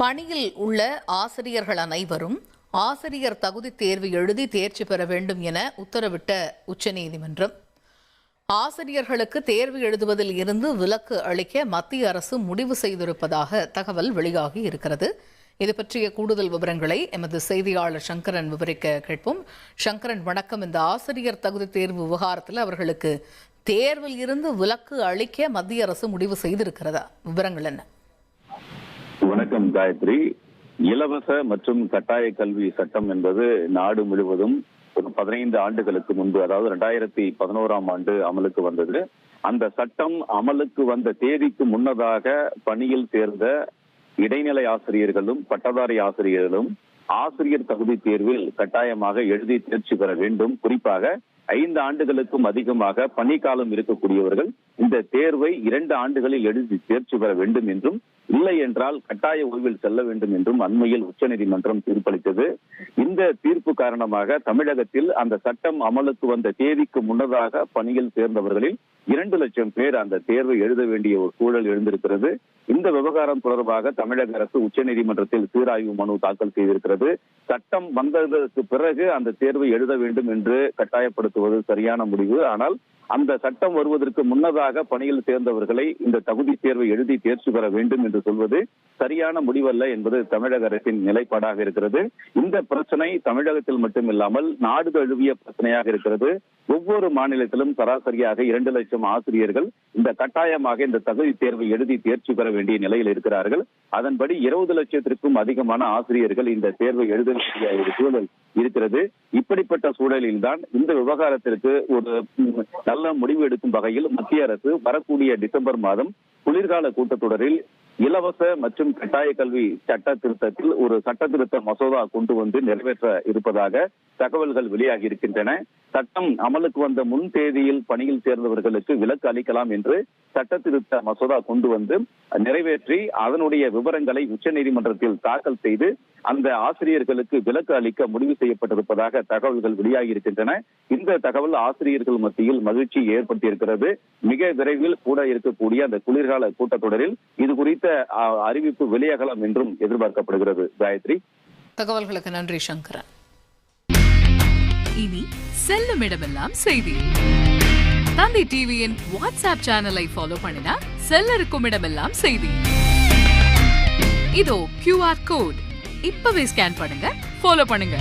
பணியில் உள்ள ஆசிரியர்கள் அனைவரும் ஆசிரியர் தகுதி தேர்வு எழுதி தேர்ச்சி பெற வேண்டும் என உத்தரவிட்ட உச்சநீதிமன்றம் ஆசிரியர்களுக்கு தேர்வு எழுதுவதில் இருந்து விலக்கு அளிக்க மத்திய அரசு முடிவு செய்திருப்பதாக தகவல் வெளியாகி இருக்கிறது. இது பற்றிய கூடுதல் விவரங்களை எமது செய்தியாளர் சங்கரன் விவரிக்க கேட்போம். சங்கரன், வணக்கம். இந்த ஆசிரியர் தகுதி தேர்வு விவகாரத்தில் அவர்களுக்கு தேர்வில் இருந்து விலக்கு அளிக்க மத்திய அரசு முடிவு செய்திருக்கிறதா? விவரங்கள் என்ன? வணக்கம் காயத்ரி. இலவச மற்றும் கட்டாய கல்வி சட்டம் என்பது நாடு முழுவதும் ஒரு 15 ஆண்டுகளுக்கு முன்பு, அதாவது 2011ஆம் ஆண்டு அமலுக்கு வந்தது. அந்த சட்டம் அமலுக்கு வந்த தேதிக்கு முன்னதாக பணியில் சேர்ந்த இடைநிலை ஆசிரியர்களும் பட்டதாரி ஆசிரியர்களும் ஆசிரியர் தகுதி தேர்வில் கட்டாயமாக எழுதி தேர்ச்சி பெற வேண்டும். குறிப்பாக 5 ஆண்டுகளுக்கும் அதிகமாக பணிக்காலம் இருக்கக்கூடியவர்கள் இந்த தேர்வை 2 ஆண்டுகளில் எழுதி தேர்ச்சி பெற வேண்டும் என்றும், இல்லை என்றால் கட்டாய ஓய்வில் செல்ல வேண்டும் என்றும் அண்மையில் உச்சநீதிமன்றம் தீர்ப்பளித்தது. இந்த தீர்ப்பு காரணமாக தமிழகத்தில் அந்த சட்டம் அமலுக்கு வந்த தேதிக்கு முன்னதாக பணியில் சேர்ந்தவர்களில் 2 லட்சம் பேர் அந்த தேர்வை எழுத வேண்டிய ஒரு சூழல் எழுந்திருக்கிறது. இந்த விவகாரம் தொடர்பாக தமிழக அரசு உச்சநீதிமன்றத்தில் சீராய்வு மனு தாக்கல் செய்திருக்கிறது. சட்டம் வந்ததற்கு பிறகு அந்த தேர்வை எழுத வேண்டும் என்று கட்டாயப்படுத்துவது சரியான முடிவு. ஆனால் அந்த சட்டம் வருவதற்கு முன்னதாக பணியில் சேர்ந்தவர்களை இந்த தகுதி தேர்வை எழுதி தேர்ச்சி பெற வேண்டும் என்று சொல்வது சரியான முடிவல்ல என்பது தமிழக அரசின் நிலைப்பாடாக இருக்கிறது. இந்த பிரச்சனை தமிழகத்தில் மட்டுமில்லாமல் நாடு தழுவிய பிரச்சனையாக இருக்கிறது. ஒவ்வொரு மாநிலத்திலும் சராசரியாக 2 லட்சம் ஆசிரியர்கள் இந்த கட்டாயமாக இந்த தகுதி தேர்வை எழுதி தேர்ச்சி பெற வேண்டிய நிலையில் இருக்கிறார்கள். அதன்படி 20 லட்சத்திற்கும் அதிகமான ஆசிரியர்கள் இந்த தேர்வை எழுத வேண்டிய ஒரு சூழல் இருக்கிறது. இப்படிப்பட்ட சூழலில் தான் இந்த விவகாரத்திற்கு ஒரு நல்ல முடிவு எடுக்கும் வகையில் மத்திய அரசு வரக்கூடிய டிசம்பர் மாதம் குளிர்கால கூட்டத்தொடரில் இலவச மற்றும் கட்டாய கல்வி சட்ட திருத்தத்தில் ஒரு சட்ட திருத்த மசோதா கொண்டு வந்து நிறைவேற்ற இருப்பதாக தகவல்கள் வெளியாகி இருக்கின்றன. சட்டம் அமலுக்கு வந்த முன் தேதியில் பணியில் சேர்ந்தவர்களுக்கு விலக்கு அளிக்கலாம் என்று சட்ட திருத்த மசோதா கொண்டு வந்து நிறைவேற்றி அதனுடைய விவரங்களை உச்சநீதிமன்றத்தில் தாக்கல் செய்து அந்த ஆசிரியர்களுக்கு விலக்கு அளிக்க முடிவு செய்யப்பட்டிருப்பதாக தகவல்கள் வெளியாகி இருக்கின்றன. இந்த தகவல் ஆசிரியர்கள் மத்தியில் மகிழ்ச்சி ஏற்படுத்தியிருக்கிறது. மிக விரைவில் கூட இருக்கக்கூடிய அந்த குளிர்கால கூட்டத்தொடரில் இது குறித்த அறிவிப்பு வெளியாகலாம் என்றும் எதிர்பார்க்கப்படுகிறது. காயத்ரி, தகவல்களுக்கு நன்றி சங்கரன். இனி செல்லும் இடமெல்லாம் செய்தி. தந்தி டிவியின் வாட்ஸ்அப் சேனலை ஃபாலோ பண்ணினா செல்ல இருக்கும் இடமெல்லாம் செய்தி. இதோ QR கோட் இப்பவே ஸ்கேன் பண்ணுங்க, ஃபாலோ பண்ணுங்க.